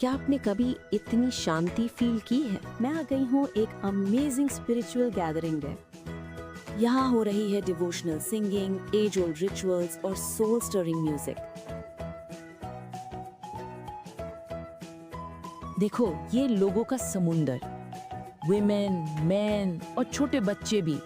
क्या आपने कभी इतनी शांति फील की है? मैं आ गई हूँ एक अमेजिंग स्पिरिचुअल गैदरिंग में। यहाँ हो रही है devotional singing, age old rituals और सोल स्टरिंग म्यूजिक। देखो, ये लोगों का समुंदर, विमेन, मैन और छोटे बच्चे भी,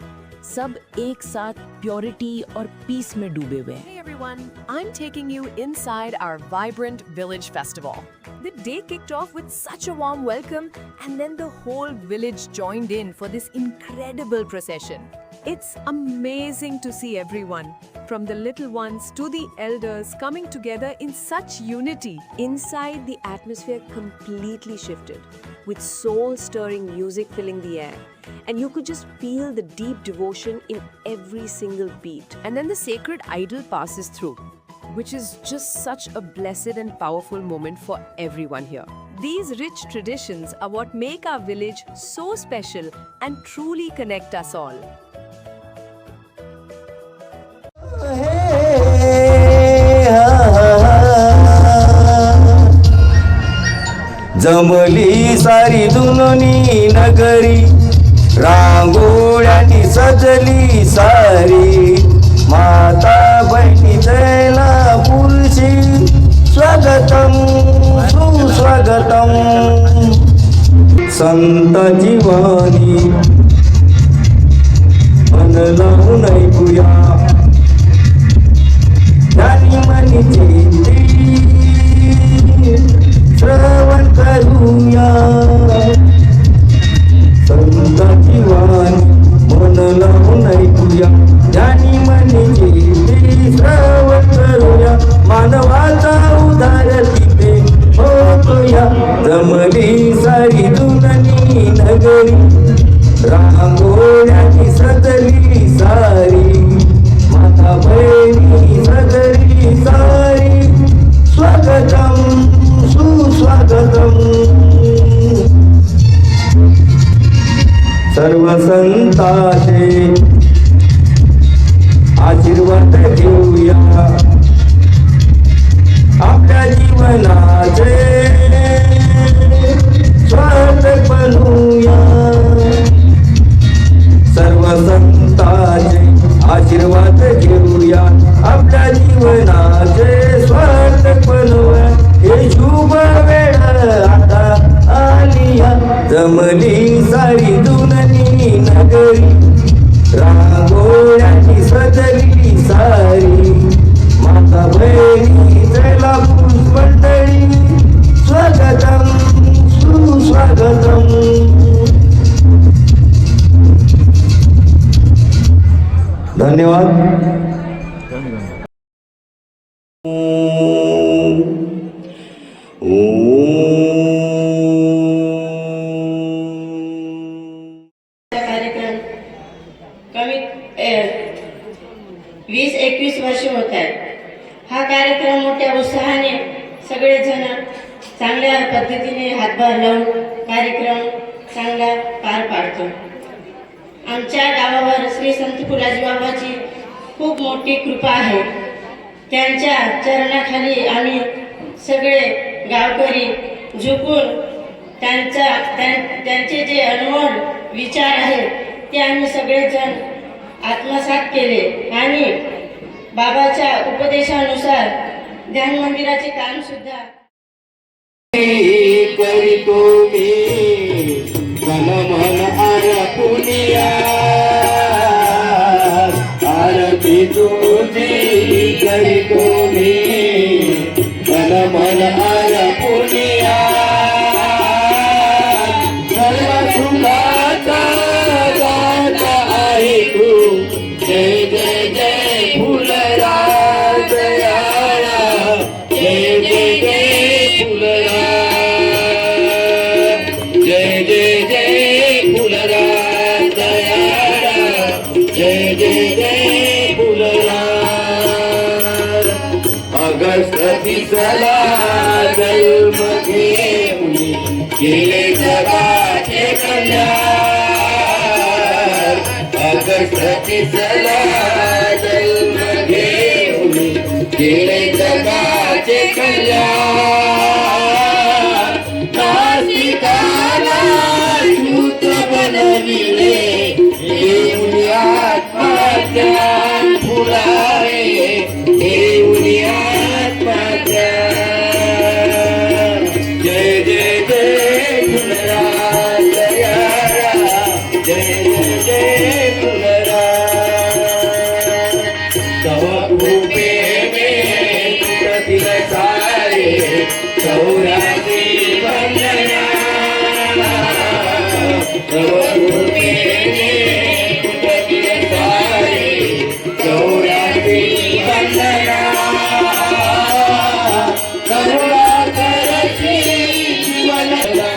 सब एक साथ प्योरिटी और पीस में डूबे हुए हैं। Hey everyone, I'm taking you inside our vibrant village festival. The day kicked off with such a warm welcome, and then the whole village joined in for this incredible procession. It's amazing to see everyone, from the little ones to the elders, coming together in such unity. Inside, the atmosphere completely shifted, with soul-stirring music filling the air. And you could just feel the deep devotion in every single beat. And then the sacred idol passes through, which is just such a blessed and powerful moment for everyone here. These rich traditions are what make our village so special and truly connect us all. जमली सारी दुननी नगरी, रांगोळ्यांनी सजली सारी, माता बहिणी जयला पुरुषी, स्वागतम सुस्वागतम. संत जीवानी मन लावून ऐकूया, ज्ञानी मनीची श्रवण करूया. संताची वाणी मन लावून ऐकूया, ज्ञानी मनीची श्रवण करूया. मानवाचा उद्धार तिथे होतोया. जमली सारी दुननी नगरी, रांगोळ्यांनी सजली सारी, माता बहिणी सजली सारी, स्वागतम सुस्वागतम. सर्व संतांचे आशीर्वाद घेऊया, आपल्या जीवनाचे स्वागत बनवूया. सर्व संतांचे आशीर्वाद घेऊया, आपल्या जीवनाचे स्वागत बनवूया. हे शुभ वेळ आता आलिया, जमली सारी दुननी नगरी, रांगोळ्यांनी सजली सारी, माता बहिणी जयला पुरुष मंडळी, स्वागतम सुस्वागतम. धन्यवाद. कार्यक्रम कमी 20-21 वर्ष होत आहेत. हा कार्यक्रम मोठ्या उत्साहाने सगळेजण चांगल्या पद्धतीने हातभार लावून कार्यक्रम चांगला पार पाडतो. आमच्या गावावर श्री संत फुलाजी बाबाची खूप मोठी कृपा आहे. त्यांच्या चरणाखाली आम्ही सगळे गावकरी झुकून त्यांचे जे अनमोल विचार आहेत ते आम्ही सगळेजण आत्मसात केले आणि बाबाच्या उपदेशानुसार ध्यान मंदिराचे काम सुद्धा करीतो मी मन मन आरपुनिया, आरती तुझी करीतो मी मन मन आरपुनिया. सर्व सुखाचा दाता आहे तू, जय जय जय फुलराज दयाळा, जय जय जय फुलराज, जय जय जय फुलराज दयाळा, जय जय जय फुलराज. अगस्त तिसरा जन्म घेऊन केले जगाचे कल्याण, अगस्त तिसरा जन्म घेऊन केले जगाचे कल्याण. नवदुर्गे कुटुंबीय सारे चौऱ्यासी वंदना करुणाकरची जीवनला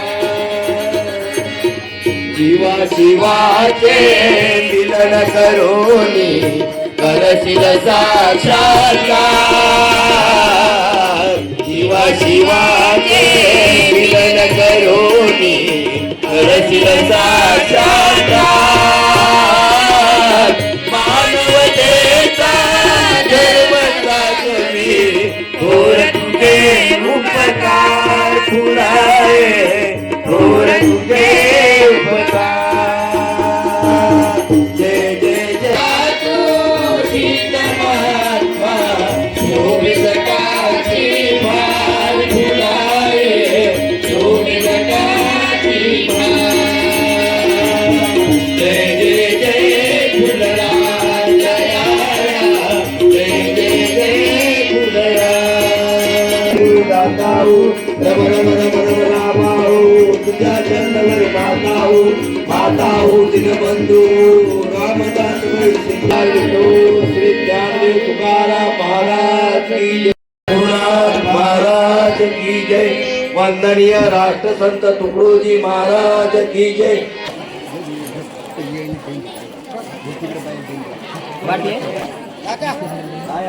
जीवा शिवाचे मिलन करोनी करशील साक्षात्कार जीवा शिवाचे मिलन करोनी करशील साक्षात्कार मानवतेचा धर्म साजवी थोर तुझे उपकार फुलाए थोर तुझे उपकार जय जय जय तू शीत महात्मा शोभित काची भार फुलाए शोभित काची भार जय जय जय फुलराज जयाला जय जय जय फुलराज दाताऊ रमण रमण रमणाभाऊ तुझ्या चंदवर माताऊ माताऊ दिनबंधू रामदास वैष्णव श्री ज्ञानदेव तुकाराम महाराज की जय रघुनाथ महाराज की जय वंदनीय राष्ट्रसंत तुकडोजी महाराज की जय काय